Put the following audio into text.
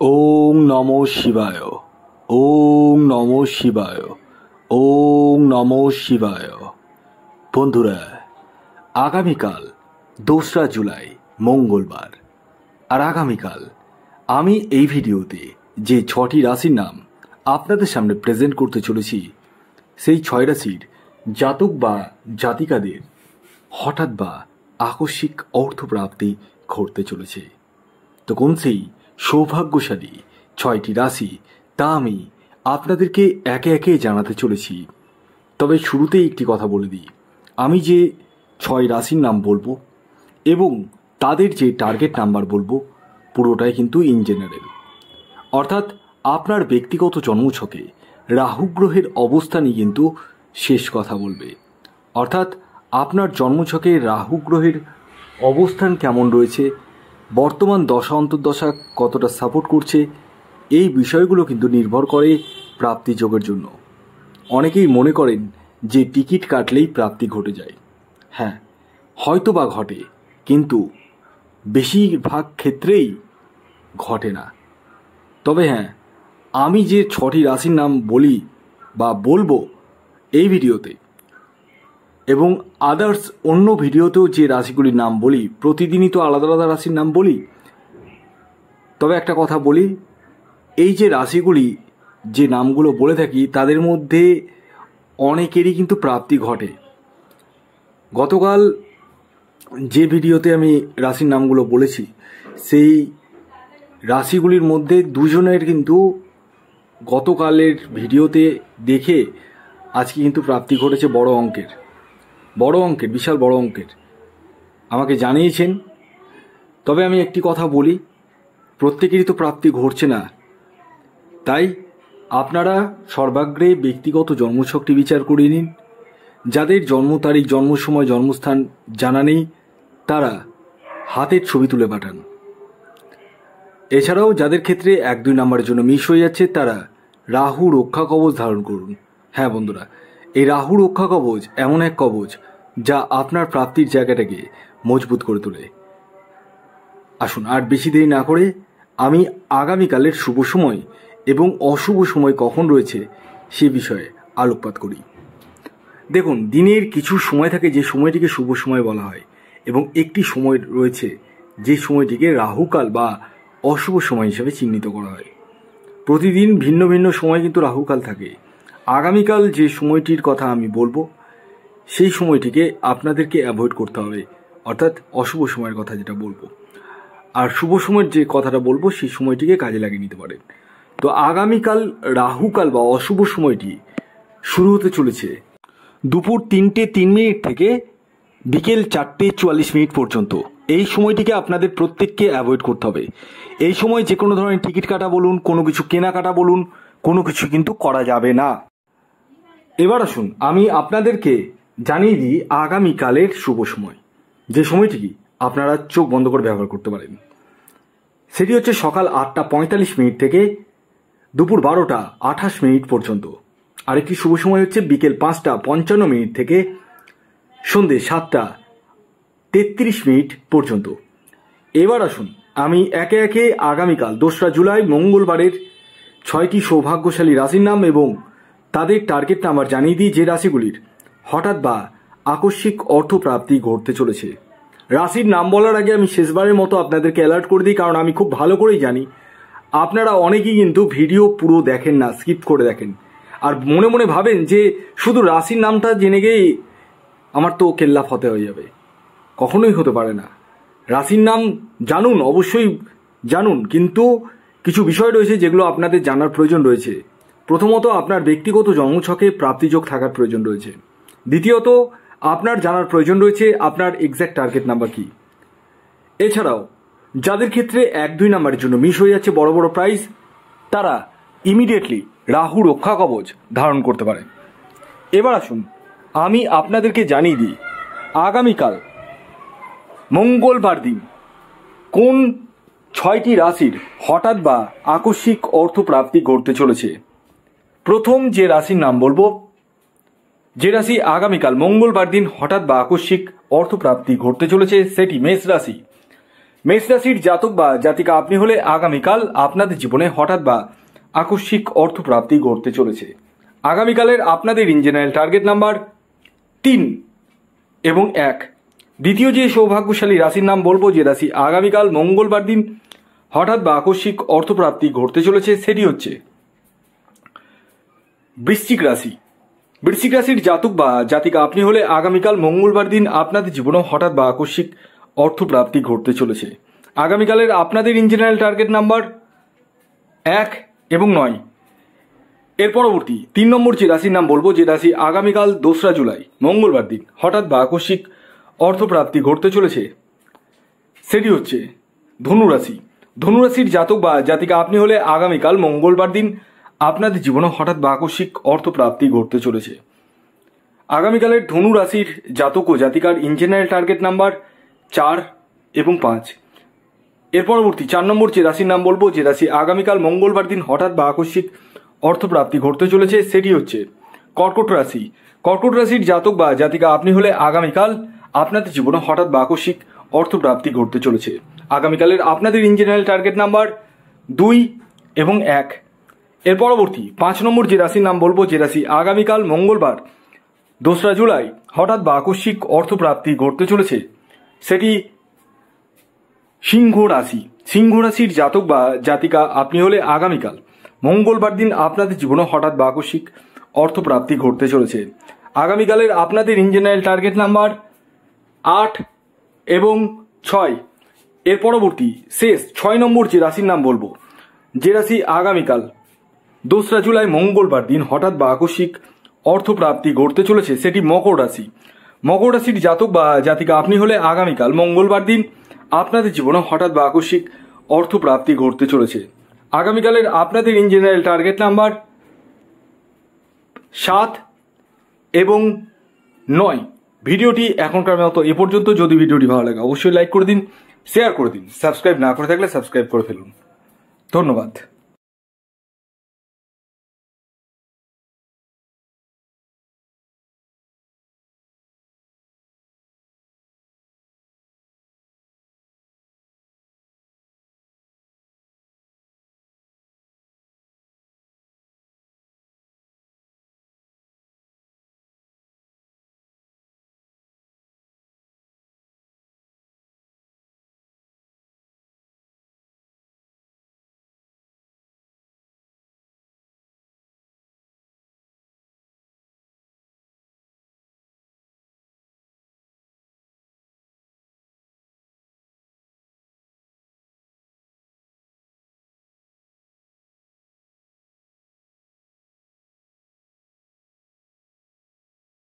ওং নমো শিবায়। ওং নমো শিবায়। ওং নমো শিবায়। বন্ধুরা, আগামীকাল 2রা জুলাই মঙ্গলবার, আর আগামীকাল আমি এই ভিডিওতে যে 6টি রাশির নাম আপনাদের সামনে প্রেজেন্ট করতে চলেছি, সেই 6 রাশির জাতক বা জাতিকাদের হঠাৎ বা আকস্মিক অর্থপ্রাপ্তি ঘটতে চলেছে। তো কোন সেই সৌভাগ্যশালী 6টি রাশি তা আমি আপনাদেরকে একে একে জানাতে চলেছি। তবে শুরুতেই একটি কথা বলে দিই, আমি যে 6 রাশির নাম বলবো এবং তাদের যে টার্গেট নাম্বার বলবো, পুরোটাই কিন্তু ইন জেনারেল, অর্থাৎ আপনার ব্যক্তিগত জন্মছকে রাহু গ্রহের অবস্থানই কিন্তু শেষ কথা বলবে। অর্থাৎ আপনার জন্মছকে রাহু গ্রহের অবস্থান কেমন রয়েছে, বর্তমান দশা অন্তর্দশা কতটা সাপোর্ট করছে, এই বিষয়গুলো কিন্তু নির্ভর করে প্রাপ্তি যোগের জন্য। অনেকেই মনে করেন যে টিকিট কাটলেই প্রাপ্তি ঘটে যায়। হ্যাঁ, হয়তো বা ঘটে, কিন্তু বেশিরভাগ ক্ষেত্রেই ঘটে না। তবে হ্যাঁ, আমি যে 6টি রাশির নাম বলি বা বলবো এই ভিডিওতে এবং আদার্স অন্য ভিডিওতেও যে রাশিগুলির নাম বলি, প্রতিদিনই তো আলাদা আলাদা রাশির নাম বলি। তবে একটা কথা বলি, এই যে রাশিগুলি যে নামগুলো বলে থাকি, তাদের মধ্যে অনেকেরই কিন্তু প্রাপ্তি ঘটে। গতকাল যে ভিডিওতে আমি রাশির নামগুলো বলেছি, সেই রাশিগুলির মধ্যে দুজনের কিন্তু গতকালের ভিডিওতে দেখে আজকে কিন্তু প্রাপ্তি ঘটেছে বড় অঙ্কের, বিশাল বড় অঙ্কের আমাকে জানিয়েছেন। তবে আমি একটি কথা বলি, প্রত্যেকেরই তো প্রাপ্তি ঘটছে না। তাই আপনারা সর্বাগ্রে ব্যক্তিগত জন্মছকটি বিচার করে নিন। যাদের জন্ম তারিখ, জন্ম সময়, জন্মস্থান জানা নেই, তারা হাতের ছবি তুলে পাঠান। এছাড়াও যাদের ক্ষেত্রে 1-2 নাম্বারের জন্য মিস হয়ে যাচ্ছে, তারা রাহু রক্ষা কবচ ধারণ করুন। হ্যাঁ বন্ধুরা, এই রাহু রক্ষা কবচ এমন এক কবচ যা আপনার প্রাপ্তির জায়গাটাকে মজবুত করে তোলে। আসুন আর বেশি দেরি না করে আমি আগামীকালের শুভ সময় এবং অশুভ সময় কখন রয়েছে সে বিষয়ে আলোকপাত করি। দেখুন, দিনের কিছু সময় থাকে যে সময়টিকে শুভ সময় বলা হয়, এবং একটি সময় রয়েছে যে সময়টিকে রাহুকাল বা অশুভ সময় হিসেবে চিহ্নিত করা হয়। প্রতিদিন ভিন্ন ভিন্ন সময় কিন্তু রাহুকাল থাকে। আগামীকাল যে সময়টির কথা আমি বলবো, সেই সময়টিকে আপনাদেরকে অ্যাভয়েড করতে হবে, অর্থাৎ অশুভ সময়ের কথা যেটা বলবো। আর শুভ সময়ের যে কথাটা বলবো, সেই সময়টিকে কাজে লাগিয়ে নিতে পারেন। তো আগামীকাল রাহুকাল বা অশুভ সময়টি শুরু হতে চলেছে দুপুর 3:03 থেকে বিকেল 4:44 পর্যন্ত। এই সময়টিকে আপনাদের প্রত্যেককে অ্যাভয়েড করতে হবে। এই সময় যে কোনো ধরনের টিকিট কাটা বলুন, কোনো কিছু কেনাকাটা বলুন, কোনো কিছু কিন্তু করা যাবে না। এবার আসুন আমি আপনাদেরকে জানিয়ে দিই আগামীকালের শুভ সময়, যে সময়টি আপনারা চোখ বন্ধ করে ব্যবহার করতে পারেন। সেটি হচ্ছে সকাল 8:45 থেকে দুপুর 12:28 পর্যন্ত। আরেকটি শুভ সময় হচ্ছে বিকেল 5:55 থেকে সন্ধ্যে 7:33 পর্যন্ত। এবার আসুন আমি একে একে আগামীকাল 2রা জুলাই মঙ্গলবারের 6টি সৌভাগ্যশালী রাশির নাম এবং তাদের টার্গেট নাম্বার জানিয়ে দিই, যে রাশিগুলির হঠাৎ বা আকস্মিক অর্থপ্রাপ্তি ঘটতে চলেছে। রাশির নাম বলার আগে আমি শেষবারের মতো আপনাদেরকে অ্যালার্ট করে দিই, কারণ আমি খুব ভালো করেই জানি আপনারা অনেকেই কিন্তু ভিডিও পুরো দেখেন না, স্কিপ করে দেখেন, আর মনে মনে ভাবেন যে শুধু রাশির নামটা জেনে গিয়েই আমার তো কেল্লা ফতে হয়ে যাবে। কখনোই হতে পারে না। রাশির নাম জানুন, অবশ্যই জানুন, কিন্তু কিছু বিষয় রয়েছে যেগুলো আপনাদের জানার প্রয়োজন রয়েছে। প্রথমত, আপনার ব্যক্তিগত জন্মছকে প্রাপ্তিযোগ থাকার প্রয়োজন রয়েছে। দ্বিতীয়ত, আপনার জানার প্রয়োজন রয়েছে আপনার এক্স্যাক্ট টার্গেট নাম্বার কি। এছাড়াও যাদের ক্ষেত্রে 1-2 নাম্বারের জন্য মিস হয়ে যাচ্ছে বড় বড় প্রাইজ, তারা ইমিডিয়েটলি রাহু রক্ষা কবচ ধারণ করতে পারে। এবার আসুন আমি আপনাদেরকে জানিয়ে দিই আগামীকাল মঙ্গলবার দিন কোন 6টি রাশির হঠাৎ বা আকস্মিক অর্থপ্রাপ্তি ঘটতে চলেছে। প্রথম যে রাশির নাম বলবো, যে রাশি আগামীকাল মঙ্গলবার দিন হঠাৎ বা আকস্মিক অর্থপ্রাপ্তি ঘটতে চলেছে, সেটি মেষ রাশি। মেষ রাশির জাতক বা জাতিকা আপনি হলে আগামীকাল আপনাদের জীবনে হঠাৎ বা আকস্মিক অর্থপ্রাপ্তি ঘটতে চলেছে। আগামীকালের আপনাদের ইন জেনারেল টার্গেট নাম্বার 3 এবং 1। দ্বিতীয় যে সৌভাগ্যশালী রাশির নাম বলবো, যে রাশি আগামীকাল মঙ্গলবার দিন হঠাৎ বা আকস্মিক অর্থপ্রাপ্তি ঘটতে চলেছে, সেটি হচ্ছে বৃশ্চিক রাশি। বৃশ্চিক রাশির জাতক বা জাতিকা আপনি হলে আগামীকাল মঙ্গলবার দিন আপনাদের জীবনে হঠাৎ বা আকস্মিক অর্থপ্রাপ্তি ঘটতে চলেছে। আগামীকালের আপনাদের ইন জেনারেল টার্গেট নাম্বার 1 এবং 9। এর পরবর্তী 3 নম্বর যে রাশির নাম বলবো, যে রাশি আগামীকাল 2রা জুলাই মঙ্গলবার দিন হঠাৎ বা আকস্মিক অর্থপ্রাপ্তি ঘটতে চলেছে, সেটি হচ্ছে ধনুরাশি। ধনুরাশির জাতক বা জাতিকা আপনি হলে আগামীকাল মঙ্গলবার দিন আপনাদের জীবনে হঠাৎ বা আকস্মিক অর্থপ্রাপ্তি ঘটতে চলেছে। আগামীকালের ধনুরাশির জাতক ও জাতিকার ইন জেনারেল টার্গেট নাম্বার 4 এবং 5। এর পরবর্তী 4 নম্বর যে রাশির নাম বলবো, যে রাশি আগামীকাল মঙ্গলবার দিন হঠাৎ বা আকস্মিক অর্থপ্রাপ্তি ঘটতে চলেছে, সেটি হচ্ছে কর্কট রাশি। কর্কট রাশির জাতক বা জাতিকা আপনি হলে আগামীকাল আপনাদের জীবনে হঠাৎ বা আকস্মিক অর্থপ্রাপ্তি ঘটতে চলেছে। আগামীকালের আপনাদের ইন জেনারেল টার্গেট নাম্বার 2 এবং 1। এর পরবর্তী 5 নম্বর যে রাশির নাম বলবো, যে রাশি আগামীকাল মঙ্গলবার 2রা জুলাই হঠাৎ বা আকস্মিক অর্থপ্রাপ্তি ঘটতে চলেছে, সেটি সিংহ রাশি। সিংহ রাশির জাতক বা জাতিকা আপনি হলে আগামীকাল মঙ্গলবার দিন আপনাদের জীবনে হঠাৎ বা আকস্মিক অর্থপ্রাপ্তি ঘটতে চলেছে। আগামীকালের আপনাদের ইন জেনারেল টার্গেট নাম্বার 8 এবং 6। এর পরবর্তী শেষ 6 নম্বর যে রাশির নাম বলবো, যে রাশি আগামীকাল 2রা জুলাই মঙ্গলবার দিন হঠাৎ বা আকস্মিক অর্থপ্রাপ্তি ঘটতে চলেছে, সেটি মকর রাশি। মকর রাশির জাতক বা জাতিকা আপনি হলে আগামীকাল মঙ্গলবার দিন আপনাদের জীবনে হঠাৎ বা আকস্মিক অর্থপ্রাপ্তি ঘটতে চলেছে। আগামীকালের আপনাদের ইন জেনারেল টার্গেট নাম্বার 7 এবং 9। ভিডিওটি এখনকার মতো এ পর্যন্ত। যদি ভিডিওটি ভালো লাগে অবশ্যই লাইক করে দিন, শেয়ার করে দিন, সাবস্ক্রাইব না করে থাকলে সাবস্ক্রাইব করে ফেলুন। ধন্যবাদ।